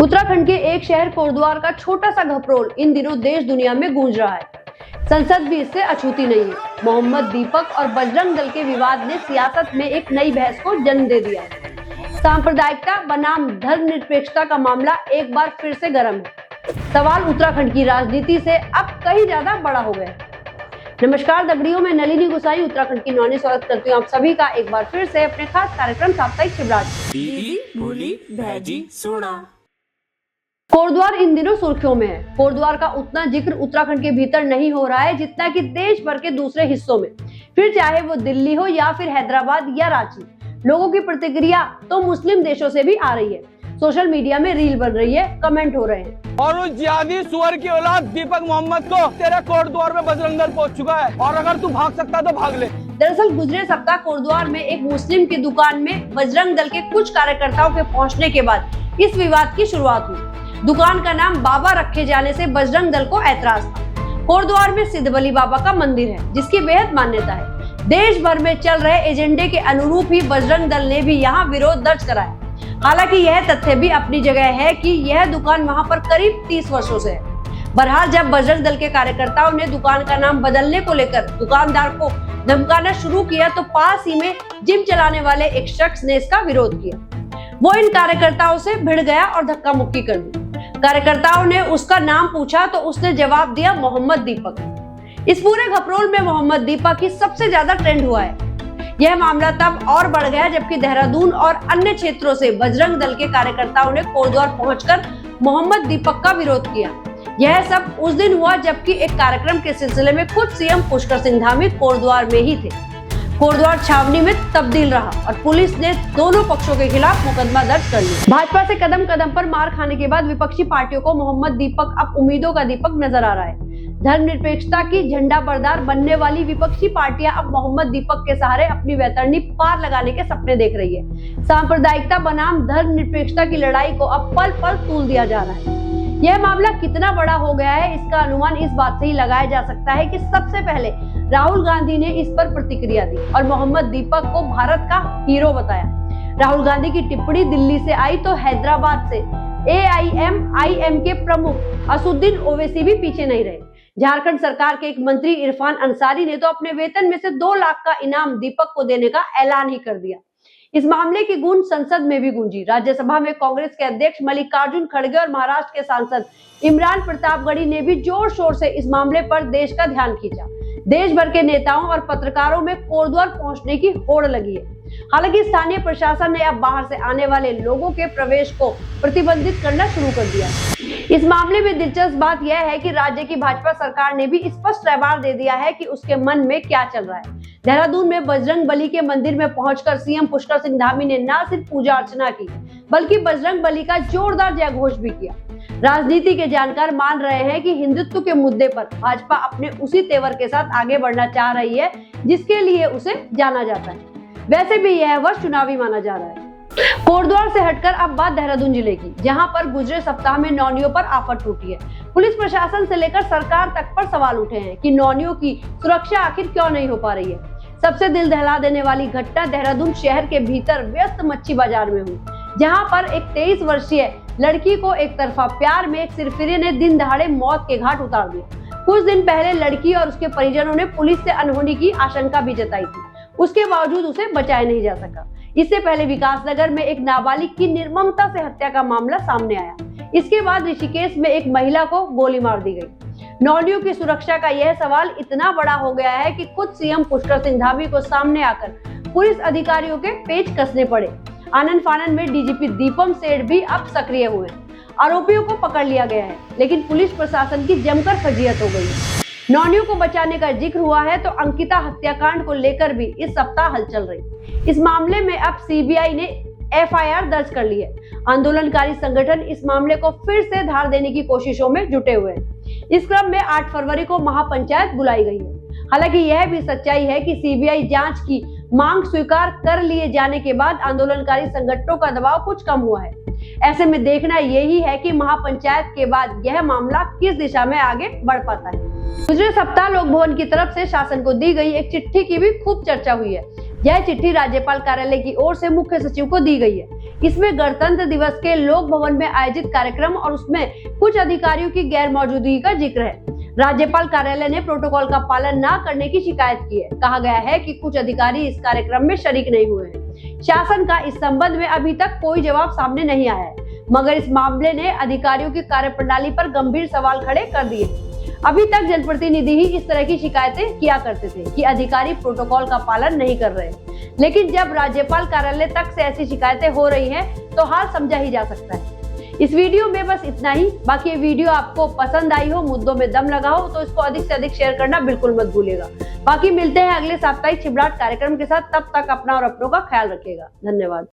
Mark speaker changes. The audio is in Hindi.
Speaker 1: उत्तराखंड के एक शहर कोटद्वार का छोटा सा घपरोल इन दिनों देश दुनिया में गूंज रहा है। संसद भी इससे अछूती नहीं है। मोहम्मद दीपक और बजरंग दल के विवाद ने सियासत में एक नई बहस को जन्म दे दिया है। सांप्रदायिकता बनाम धर्मनिरपेक्षता का मामला एक बार फिर से गर्म है। सवाल उत्तराखंड की राजनीति से अब कहीं ज्यादा बड़ा हो गया है। नमस्कार दगड़ियों, मैं नलिनी गुसाई उत्तराखंड की नौनी स्वागत करती हूँ आप सभी का एक बार फिर से अपने खास कार्यक्रम साप्ताहिक शिवराज। कोटद्वार इन दिनों सुर्खियों में है। कोटद्वार का उतना जिक्र उत्तराखंड के भीतर नहीं हो रहा है जितना कि देश भर के दूसरे हिस्सों में, फिर चाहे वो दिल्ली हो या फिर हैदराबाद या रांची। लोगों की प्रतिक्रिया तो मुस्लिम देशों से भी आ रही है। सोशल मीडिया में रील बन रही है, कमेंट हो रहे हैं।
Speaker 2: और उस जिहादी सुअर की औलाद दीपक मोहम्मद को तेरे कोटद्वार में बजरंग दल पहुंच चुका है और अगर तू भाग सकता तो भाग ले।
Speaker 1: दरअसल गुजरे सप्ताह कोटद्वार में एक मुस्लिम की दुकान में बजरंग दल के कुछ कार्यकर्ताओं के पहुंचने के बाद इस विवाद की शुरुआत हुई। दुकान का नाम बाबा रखे जाने से बजरंग दल को ऐतराज था। कोटद्वार में सिद्ध बली बाबा का मंदिर है जिसकी बेहद मान्यता है। देश भर में चल रहे एजेंडे के अनुरूप ही बजरंग दल ने भी यहाँ विरोध दर्ज कराया। हालांकि यह तथ्य भी अपनी जगह है कि यह दुकान वहां पर करीब 30 वर्षों से है। बहरहाल जब बजरंग दल के कार्यकर्ताओं ने दुकान का नाम बदलने को लेकर दुकानदार को धमकाना शुरू किया तो पास ही में जिम चलाने वाले एक शख्स ने इसका विरोध किया। वो इन कार्यकर्ताओं से भिड़ गया और धक्का मुक्की कर दी। कार्यकर्ताओं ने उसका नाम पूछा तो उसने जवाब दिया मोहम्मद दीपक। इस पूरे घपरोल में मोहम्मद दीपक ही सबसे ज्यादा ट्रेंड हुआ है। यह मामला तब और बढ़ गया जबकि देहरादून और अन्य क्षेत्रों से बजरंग दल के कार्यकर्ताओं ने कोटद्वार पहुंचकर मोहम्मद दीपक का विरोध किया। यह सब उस दिन हुआ जबकि एक कार्यक्रम के सिलसिले में खुद सीएम पुष्कर सिंह धामी कोटद्वार में ही थे। कोटद्वार छावनी में तब्दील रहा और पुलिस ने दोनों पक्षों के खिलाफ मुकदमा दर्ज कर लिया। भाजपा से कदम कदम पर मार खाने के बाद विपक्षी पार्टियों को मोहम्मद दीपक अब उम्मीदों का दीपक नजर आ रहा है। धर्मनिरपेक्षता की झंडा बरदार बनने वाली विपक्षी पार्टियां अब मोहम्मद दीपक के सहारे अपनी वैतरणी पार लगाने के सपने देख रही है। सांप्रदायिकता बनाम धर्मनिरपेक्षता की लड़ाई को अब पल पल तूल दिया जा रहा है। यह मामला कितना बड़ा हो गया है इसका अनुमान इस बात से ही लगाया जा सकता है कि सबसे पहले राहुल गांधी ने इस पर प्रतिक्रिया दी और मोहम्मद दीपक को भारत का हीरो बताया। राहुल गांधी की टिप्पणी दिल्ली से आई तो हैदराबाद से AIMIM के प्रमुख असुद्दीन ओवैसी भी पीछे नहीं रहे। झारखंड सरकार के एक मंत्री इरफान अंसारी ने तो अपने वेतन में से 2 लाख का इनाम दीपक को देने का ऐलान ही कर दिया। इस मामले की गूंज संसद में भी गूंजी। राज्यसभा में कांग्रेस के अध्यक्ष मल्लिकार्जुन खड़गे और महाराष्ट्र के सांसद इमरान प्रतापगढ़ी ने भी जोर शोर से इस मामले पर देश का ध्यान खींचा। देश भर के नेताओं और पत्रकारों में कोटद्वार पहुंचने की होड़ लगी है। हालांकि स्थानीय प्रशासन ने अब बाहर से आने वाले लोगों के प्रवेश को प्रतिबंधित करना शुरू कर दिया। इस मामले में दिलचस्प बात यह है कि राज्य की भाजपा सरकार ने भी स्पष्ट रहबर दे दिया है कि उसके मन में क्या चल रहा है। देहरादून में बजरंग बली के मंदिर में पहुंचकर सीएम पुष्कर सिंह धामी ने न सिर्फ पूजा अर्चना की बल्कि बजरंग बली का जोरदार जयघोष भी किया। राजनीति के जानकार मान रहे हैं कि हिंदुत्व के मुद्दे पर भाजपा अपने उसी तेवर के साथ आगे बढ़ना चाह रही है जिसके लिए उसे जाना जाता है। वैसे भी यह वर्ष चुनावी माना जा रहा है। कोटद्वार से हटकर अब बात देहरादून जिले की, जहां पर गुजरे सप्ताह में नौनियों पर आफत टूटी है। पुलिस प्रशासन से लेकर सरकार तक पर सवाल उठे हैं कि नौनियों की सुरक्षा आखिर क्यों नहीं हो पा रही है। सबसे दिल दहला देने वाली घटना देहरादून शहर के भीतर व्यस्त मच्छी बाजार में हुई, जहां पर एक 23 वर्षीय लड़की को एक तरफा प्यार में एक सिरफिरे ने दिन दहाड़े मौत के घाट उतार दिया। कुछ दिन पहले लड़की और उसके परिजनों ने पुलिस से अनहोनी की आशंका भी जताई थी, उसके बावजूद उसे बचाया नहीं जा सका। इससे पहले विकासनगर में एक नाबालिग की निर्ममता से हत्या का मामला सामने आया। इसके बाद ऋषिकेश में एक महिला को गोली मार दी गई। नौनियों की सुरक्षा का यह सवाल इतना बड़ा हो गया है कि खुद सीएम पुष्कर सिंह धामी को सामने आकर पुलिस अधिकारियों के पेच कसने पड़े। आनन फानन में डीजीपी दीपम सेठ भी अब सक्रिय हुए। आरोपियों को पकड़ लिया गया है, लेकिन पुलिस प्रशासन की जमकर फजीहत हो गई है। नौनियों को बचाने का जिक्र हुआ है तो अंकिता हत्याकांड को लेकर भी इस सप्ताह हलचल रही। इस मामले में अब सीबीआई ने FIR दर्ज कर ली है। आंदोलनकारी संगठन इस मामले को फिर से धार देने की कोशिशों में जुटे हुए हैं। इस क्रम में 8 फरवरी को महापंचायत बुलाई गई है। हालांकि यह भी सच्चाई है कि सीबीआई जांच की मांग स्वीकार कर लिए जाने के बाद आंदोलनकारी संगठनों का दबाव कुछ कम हुआ है। ऐसे में देखना यही है कि महापंचायत के बाद यह मामला किस दिशा में आगे बढ़ पाता है। गुजरे सप्ताह लोक भवन की तरफ से शासन को दी गई एक चिट्ठी की भी खूब चर्चा हुई है। यह चिट्ठी राज्यपाल कार्यालय की ओर से मुख्य सचिव को दी गई है। इसमें गणतंत्र दिवस के लोक भवन में आयोजित कार्यक्रम और उसमें कुछ अधिकारियों की गैर मौजूदगी का जिक्र है। राज्यपाल कार्यालय ने प्रोटोकॉल का पालन न करने की शिकायत की है। कहा गया है कि कुछ अधिकारी इस कार्यक्रम में शरीक नहीं हुए हैं। शासन का इस संबंध में अभी तक कोई जवाब सामने नहीं आया है, मगर इस मामले ने अधिकारियों की कार्यप्रणाली पर गंभीर सवाल खड़े कर दिए। अभी तक जनप्रतिनिधि ही इस तरह की शिकायतें किया करते थे कि अधिकारी प्रोटोकॉल का पालन नहीं कर रहे, लेकिन जब राज्यपाल कार्यालय तक से ऐसी शिकायतें हो रही हैं, तो हाल समझा ही जा सकता है। इस वीडियो में बस इतना ही। बाकी ये वीडियो आपको पसंद आई हो, मुद्दों में दम लगा हो, तो इसको अधिक से अधिक शेयर करना बिल्कुल मत भूलिएगा। बाकी मिलते हैं अगले साप्ताहिक छिबराट कार्यक्रम के साथ। तब तक अपना और अपनों का ख्याल रखिएगा। धन्यवाद।